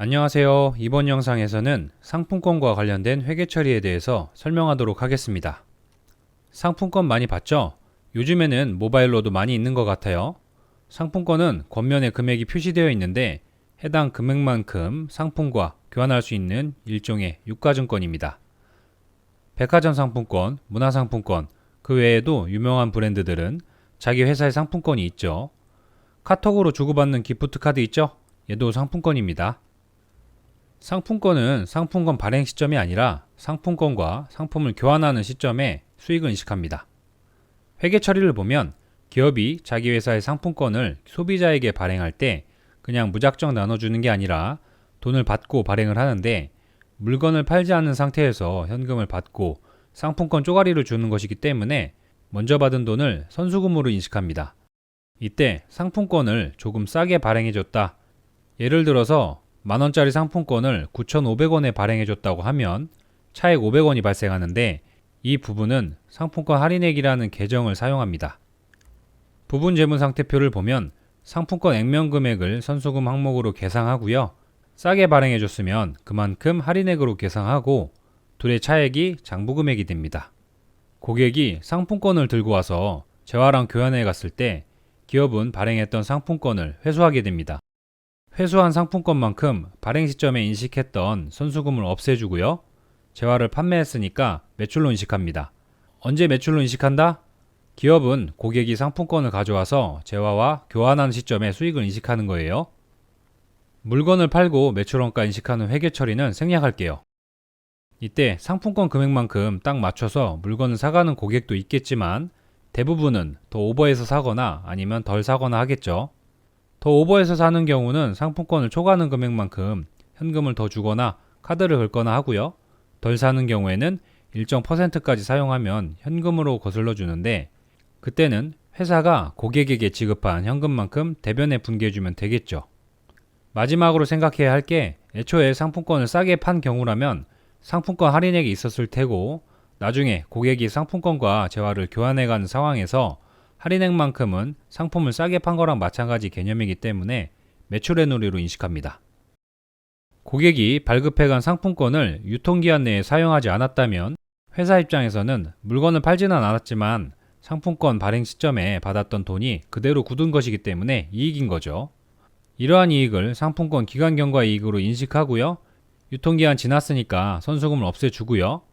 안녕하세요. 이번 영상에서는 상품권과 관련된 회계 처리에 대해서 설명하도록 하겠습니다. 상품권 많이 봤죠? 요즘에는 모바일로도 많이 있는 것 같아요. 상품권은 겉면에 금액이 표시되어 있는데 해당 금액만큼 상품과 교환할 수 있는 일종의 유가증권입니다. 백화점 상품권, 문화상품권, 그 외에도 유명한 브랜드들은 자기 회사의 상품권이 있죠. 카톡으로 주고받는 기프트 카드 있죠? 얘도 상품권입니다. 상품권은 상품권 발행 시점이 아니라 상품권과 상품을 교환하는 시점에 수익을 인식합니다. 회계 처리를 보면 기업이 자기 회사의 상품권을 소비자에게 발행할 때 그냥 무작정 나눠주는 게 아니라 돈을 받고 발행을 하는데, 물건을 팔지 않는 상태에서 현금을 받고 상품권 쪼가리를 주는 것이기 때문에 먼저 받은 돈을 선수금으로 인식합니다. 이때 상품권을 조금 싸게 발행해줬다. 예를 들어서 만원짜리 상품권을 9,500원에 발행해줬다고 하면 차액 500원이 발생하는데, 이 부분은 상품권 할인액이라는 계정을 사용합니다. 부분 재무상태표를 보면 상품권 액면 금액을 선수금 항목으로 계상하고요. 싸게 발행해줬으면 그만큼 할인액으로 계상하고 둘의 차액이 장부금액이 됩니다. 고객이 상품권을 들고 와서 재화랑 교환해 갔을 때 기업은 발행했던 상품권을 회수하게 됩니다. 회수한 상품권만큼 발행 시점에 인식했던 선수금을 없애주고요. 재화를 판매했으니까 매출로 인식합니다. 언제 매출로 인식한다? 기업은 고객이 상품권을 가져와서 재화와 교환하는 시점에 수익을 인식하는 거예요. 물건을 팔고 매출원가 인식하는 회계 처리는 생략할게요. 이때 상품권 금액만큼 딱 맞춰서 물건을 사가는 고객도 있겠지만 대부분은 더 오버해서 사거나 아니면 덜 사거나 하겠죠. 더 오버해서 사는 경우는 상품권을 초과하는 금액만큼 현금을 더 주거나 카드를 긁거나 하고요. 덜 사는 경우에는 일정 %까지 사용하면 현금으로 거슬러 주는데, 그때는 회사가 고객에게 지급한 현금만큼 대변에 분개해주면 되겠죠. 마지막으로 생각해야 할 게, 애초에 상품권을 싸게 판 경우라면 상품권 할인액이 있었을 테고 나중에 고객이 상품권과 재화를 교환해가는 상황에서 할인액만큼은 상품을 싸게 판 거랑 마찬가지 개념이기 때문에 매출의 논리로 인식합니다. 고객이 발급해간 상품권을 유통기한 내에 사용하지 않았다면 회사 입장에서는 물건을 팔지는 않았지만 상품권 발행 시점에 받았던 돈이 그대로 굳은 것이기 때문에 이익인 거죠. 이러한 이익을 상품권 기간 경과 이익으로 인식하고요. 유통기한 지났으니까 선수금을 없애주고요.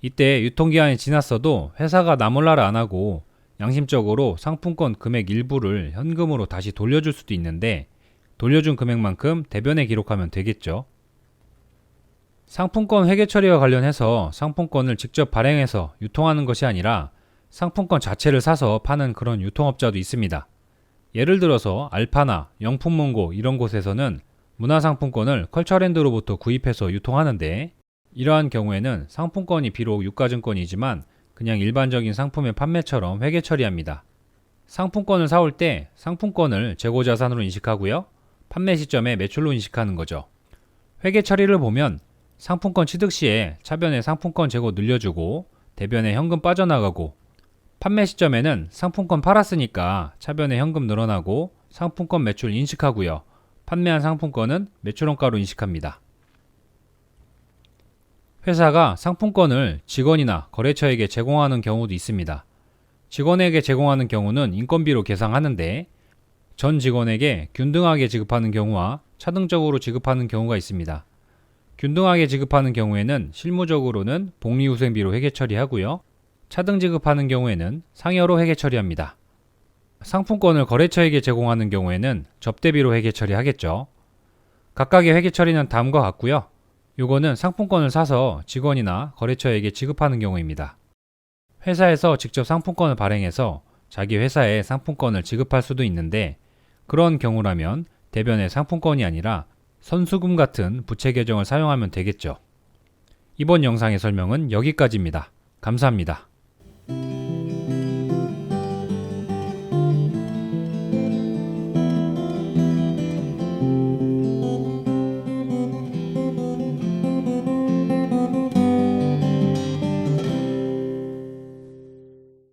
이때 유통기한이 지났어도 회사가 나몰라라 안 하고 양심적으로 상품권 금액 일부를 현금으로 다시 돌려줄 수도 있는데, 돌려준 금액만큼 대변에 기록하면 되겠죠. 상품권 회계 처리와 관련해서 상품권을 직접 발행해서 유통하는 것이 아니라 상품권 자체를 사서 파는 그런 유통업자도 있습니다. 예를 들어서 알파나 영품문고 이런 곳에서는 문화상품권을 컬처랜드로부터 구입해서 유통하는데, 이러한 경우에는 상품권이 비록 유가증권이지만 그냥 일반적인 상품의 판매처럼 회계 처리합니다. 상품권을 사올 때 상품권을 재고자산으로 인식하고요. 판매 시점에 매출로 인식하는 거죠. 회계 처리를 보면 상품권 취득 시에 차변에 상품권 재고 늘려주고 대변에 현금 빠져나가고, 판매 시점에는 상품권 팔았으니까 차변에 현금 늘어나고 상품권 매출 인식하고요. 판매한 상품권은 매출원가로 인식합니다. 회사가 상품권을 직원이나 거래처에게 제공하는 경우도 있습니다. 직원에게 제공하는 경우는 인건비로 계상하는데, 전 직원에게 균등하게 지급하는 경우와 차등적으로 지급하는 경우가 있습니다. 균등하게 지급하는 경우에는 실무적으로는 복리후생비로 회계 처리하고요. 차등 지급하는 경우에는 상여로 회계 처리합니다. 상품권을 거래처에게 제공하는 경우에는 접대비로 회계 처리하겠죠. 각각의 회계 처리는 다음과 같고요. 요거는 상품권을 사서 직원이나 거래처에게 지급하는 경우입니다. 회사에서 직접 상품권을 발행해서 자기 회사에 상품권을 지급할 수도 있는데, 그런 경우라면 대변의 상품권이 아니라 선수금 같은 부채 계정을 사용하면 되겠죠. 이번 영상의 설명은 여기까지입니다. 감사합니다.